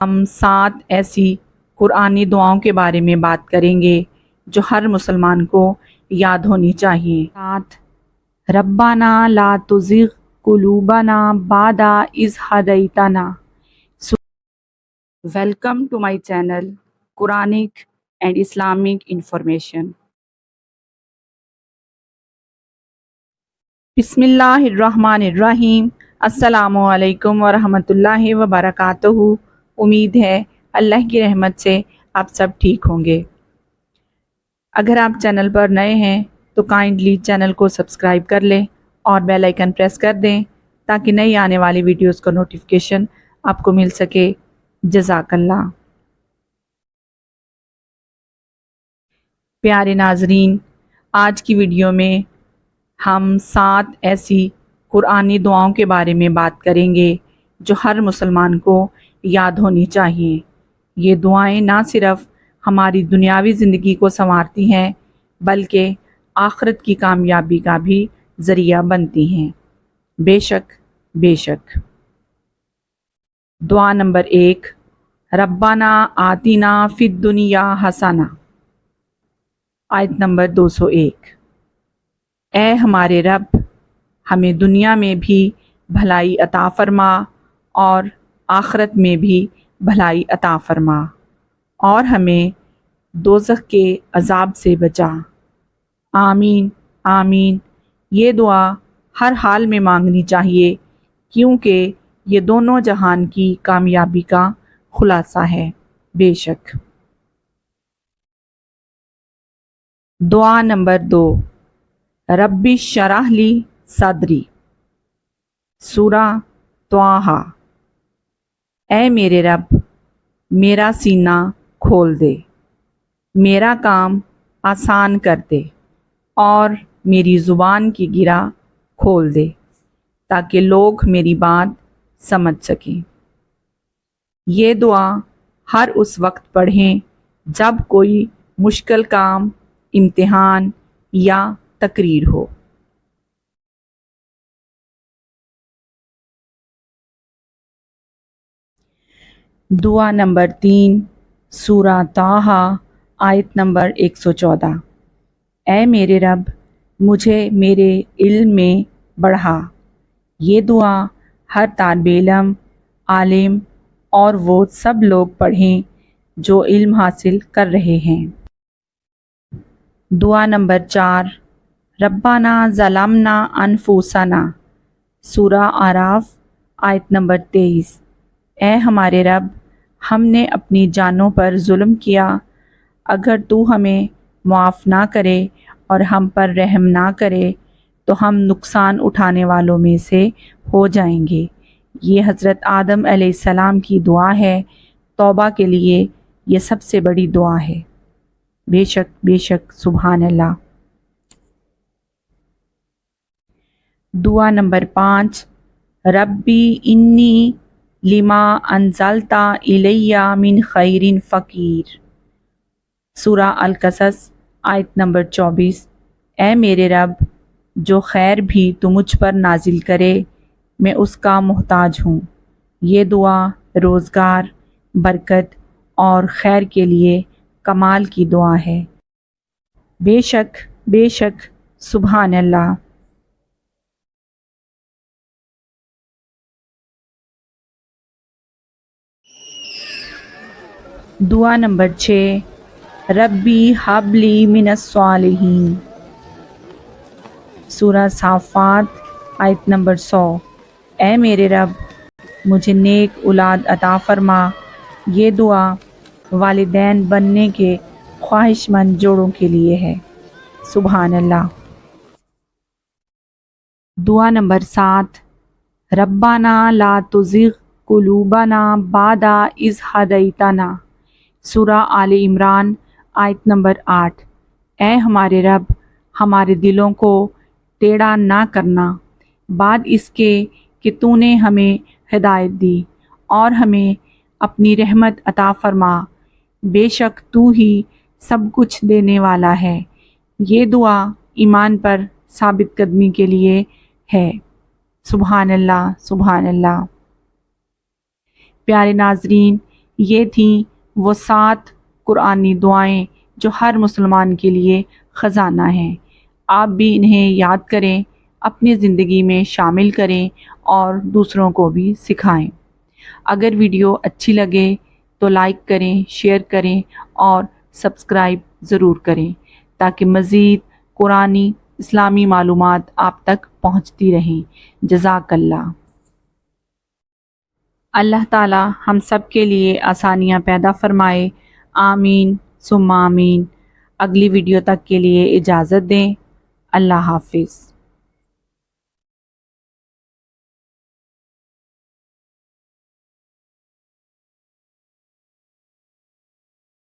ہم 7 ایسی قرآنی دعاؤں کے بارے میں بات کریں گے جو ہر مسلمان کو یاد ہونی چاہیے۔ 7 ربنا لا تزغ قلوبنا بعد اذ ہدیتنا۔ Welcome to my channel Quranic and Islamic information. بسم اللہ الرحمن الرحیم۔ السلام علیکم ورحمۃ اللہ وبرکاتہ۔ امید ہے اللہ کی رحمت سے آپ سب ٹھیک ہوں گے۔ اگر آپ چینل پر نئے ہیں تو کائنڈلی چینل کو سبسکرائب کر لیں اور بیل آئیکن پریس کر دیں تاکہ نئی آنے والی ویڈیوز کا نوٹیفیکیشن آپ کو مل سکے۔ جزاک اللہ۔ پیارے ناظرین، آج کی ویڈیو میں ہم 7 ایسی قرآنی دعاؤں کے بارے میں بات کریں گے جو ہر مسلمان کو یاد ہونی چاہیے۔ یہ دعائیں نہ صرف ہماری دنیاوی زندگی کو سنوارتی ہیں بلکہ آخرت کی کامیابی کا بھی ذریعہ بنتی ہیں۔ بے شک بے شک۔ دعا نمبر 1، ربنا آتنا فی الدنیا حسنہ۔ آیت نمبر 201۔ اے ہمارے رب، ہمیں دنیا میں بھی بھلائی عطا فرما اور آخرت میں بھی بھلائی عطا فرما، اور ہمیں دوزخ کے عذاب سے بچا۔ آمین آمین۔ یہ دعا ہر حال میں مانگنی چاہیے کیونکہ یہ دونوں جہان کی کامیابی کا خلاصہ ہے۔ بے شک۔ دعا نمبر 2، ربی اشرح لی صدری۔ سورہ طٰہٰ۔ اے میرے رب، میرا سینہ کھول دے، میرا کام آسان کر دے اور میری زبان کی گرہ کھول دے تاکہ لوگ میری بات سمجھ سکیں۔ یہ دعا ہر اس وقت پڑھیں جب کوئی مشکل کام، امتحان یا تقریر ہو۔ دعا نمبر 3، سورہ طٰہٰ، آیت نمبر 114۔ اے میرے رب، مجھے میرے علم میں بڑھا۔ یہ دعا ہر طالب علم، عالم اور وہ سب لوگ پڑھیں جو علم حاصل کر رہے ہیں۔ دعا نمبر 4، ربنا ظلمنا انفسنا۔ سورہ اعراف، آیت نمبر 23۔ اے ہمارے رب، ہم نے اپنی جانوں پر ظلم کیا، اگر تو ہمیں معاف نہ کرے اور ہم پر رحم نہ کرے تو ہم نقصان اٹھانے والوں میں سے ہو جائیں گے۔ یہ حضرت آدم علیہ السلام کی دعا ہے۔ توبہ کے لیے یہ سب سے بڑی دعا ہے۔ بے شک بے شک۔ سبحان اللہ۔ دعا نمبر 5، ربی انی لما انزلت الی من خیر فقیر۔ سورہ القصص، آیت نمبر 24۔ اے میرے رب، جو خیر بھی تو مجھ پر نازل کرے میں اس کا محتاج ہوں۔ یہ دعا روزگار، برکت اور خیر کے لیے کمال کی دعا ہے۔ بے شک بے شک۔ سبحان اللہ۔ دعا نمبر 6، ربی ہب لی من الصالحین۔ سورہ صافات، آیت نمبر 100۔ اے میرے رب، مجھے نیک اولاد عطا فرما۔ یہ دعا والدین بننے کے خواہش مند جوڑوں کے لیے ہے۔ سبحان اللہ۔ دعا نمبر 7، ربنا لا تزغ قلوبنا بعد اذ ہدیتنا۔ سورہ آل عمران، آیت نمبر 8۔ اے ہمارے رب، ہمارے دلوں کو ٹیڑھا نہ کرنا بعد اس کے کہ تو نے ہمیں ہدایت دی، اور ہمیں اپنی رحمت عطا فرما۔ بے شک تو ہی سب کچھ دینے والا ہے۔ یہ دعا ایمان پر ثابت قدمی کے لیے ہے۔ سبحان اللہ سبحان اللہ۔ پیارے ناظرین، یہ تھیں وہ 7 قرآنی دعائیں جو ہر مسلمان کے لیے خزانہ ہیں۔ آپ بھی انہیں یاد کریں، اپنی زندگی میں شامل کریں اور دوسروں کو بھی سکھائیں۔ اگر ویڈیو اچھی لگے تو لائک کریں، شیئر کریں اور سبسکرائب ضرور کریں تاکہ مزید قرآنی اسلامی معلومات آپ تک پہنچتی رہیں۔ جزاک اللہ۔ اللہ تعالی ہم سب کے لیے آسانیاں پیدا فرمائے، آمین ثم آمین۔ اگلی ویڈیو تک کے لیے اجازت دیں۔ اللہ حافظ۔